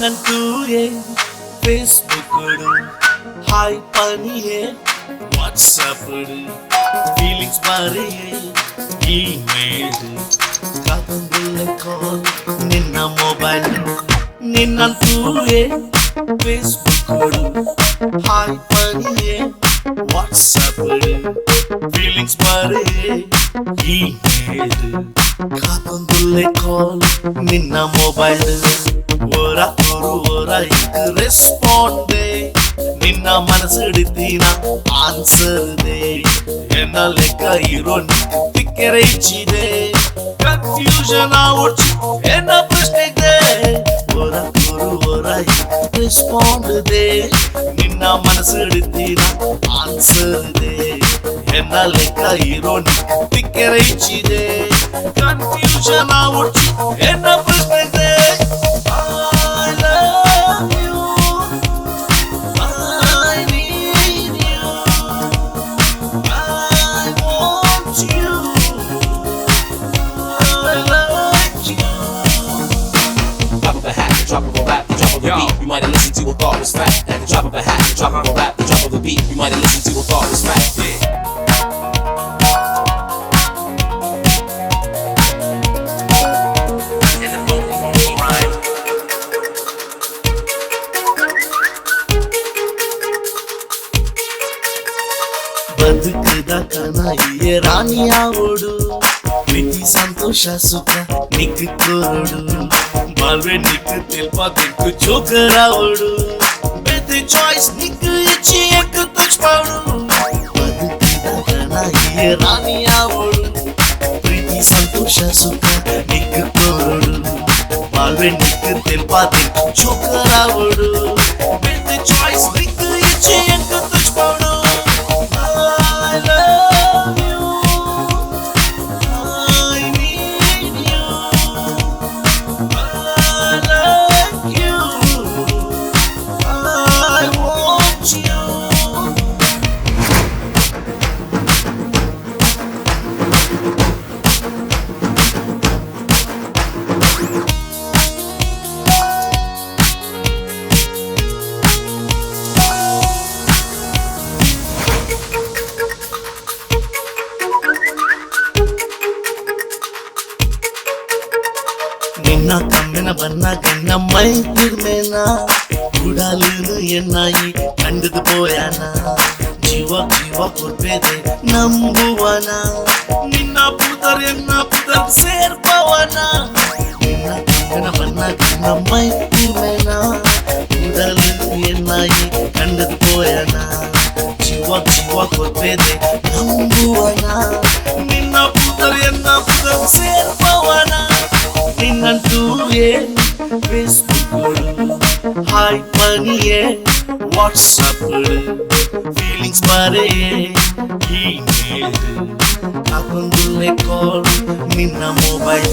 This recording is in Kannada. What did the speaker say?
ನಿನ್ನಂತೂ ಫೇಸ್ಬುಕ್ ಹಾಯ್ ಪನಿಯೇ ವಾಟ್ಸಪ್ ಫೀಲಿಂಗ್ಸ್ ಬಾರಿಯೇ ಇಮೇಲ್ ಕಾದಂಬರಿ ಕಾಲ್ ನಿನ್ನ ಮೊಬೈಲ್ ನಿನ್ನಂತೂ ಫೇಸ್ಬುಕ್ ಹಾಯ್ ಪನಿಯೇ ವಾಟ್ಸಪ್ ಫೀಲಿಂಗ್ಸ್ ಬಾರಿಯೇ ಇಮೇಲ್ ಕಾದಂಬರಿ ಕಾಲ್ ನಿನ್ನ ಮೊಬೈಲ್ ಓರಾ ಇದಕ್ಕೆ ರೆಸ್ಪಾಂಡ್ ನಿನ್ನ ಮನಸ್ಸಿಡಿತೀನ ಆನ್ಸರ್ ದೇ ಎನ್ನ ಲೆಕ್ಕ ಇರೋ ತಿಕ್ಕೆರೆ ಇಚ್ಚಿದೆ ಕನ್ಫ್ಯೂಷನ್ ಆವಡ್ಚಿ ಎನ್ನ ಪ್ರಶ್ನೆಗೆ ಓರಾ ಇದಕ್ಕೆ ರೆಸ್ಪಾಂಡ್ ದೇ ನಿನ್ನ ಮನಸ್ಸಿಡಿತೀನ ಆನ್ಸರ್ ದೇ ಎನ್ನ ಲೆಕ್ಕ ಇರೋ ತಿಕ್ಕೆರೆ ಇಚ್ಚಿದೆ ಕನ್ಫ್ಯೂಷನ್ ಆವಡ್ಚಿ ಎನ್ನ ಪ್ರಶ್ನೆಗೆ Drop of a rap, the drop of a beat, you might have listened to a thought was fact. At the drop of a hat, the drop of a rap, the drop of a beat, you might have listened to a thought was fact. ಬದುಕದ ಕನಾಯಿಯ ರಾಣಿಯಾವೋಡು ಪ್ರೀತಿ ಸಂತೋಷ ಸುಖ ನಿಕ್ ಕೋಡು ಬಾಳ್ವೆ ನಿಕ್ ತಿಲ್ಪ ತಿಕ್ಕು ಚೋಕರಾವೋಡು ಬೇತೆ ಚಾಯ್ಸ್ ನಿಕ್ ಇಚ್ಚಿ ಎಕ್ ತುಚ್ಪಾಡು ಬದುಕದ ಕನಾಯಿಯ ರಾಣಿಯಾವೋಡು ಪ್ರೀತಿ ಸಂತೋಷ ಸುಖ ನಿಕ್ ಕೋಡು ಬಾಳ್ವೆ ನಿಕ್ ತಿಲ್ಪ ತಿಕ್ಕು ಚೋಕರಾವೋಡು ಬೇತೆ ಚಾಯ್ಸ್ ನಿಕ್ ಇಚ್ಚಿ ಎಕ್ ತುಚ್ಪಾಡು నిన్న కమ్మిన బన్న కన్న మై తిర్మేనా గుడాలను ఎన్నాయి కండదు పోయానా జీవ కొర్పేదే ನಂಬುವನ ನಿನ್ನ ಪುದರ್ ಎನ್ನ ಪುದರ್ ಸೇರ್ಪವನ ನಿನ್ನ ಕಮ್ಮಿನ ಬನ್ನ ಕನ್ನ ಮೈ ತಿರ್ಮೇನಾ ಗುಡಾలను ಎನ್ನಾಯಿ ಕಂಡದು పోయానా జీవ కొర్పేదే ನಂಬುವನ ನಿನ್ನ ಪುದರ್ ಎನ್ನ ಪುದರ್ ಸೇರ್ಪವನ ನಿನ್ನಂತೂ ಫೇಸ್ಬುಕ್ ಹಾಯ್ ಪನಿಯೇ ವಾಟ್ಸಪ್ ಫೀಲಿಂಗ್ಸ್ ಬಾರಿಯೇ ಇಮೇಲ್ ಕಾದಂಬರಿ ಕಾಲ್ ನಿನ್ನ ಮೊಬೈಲ್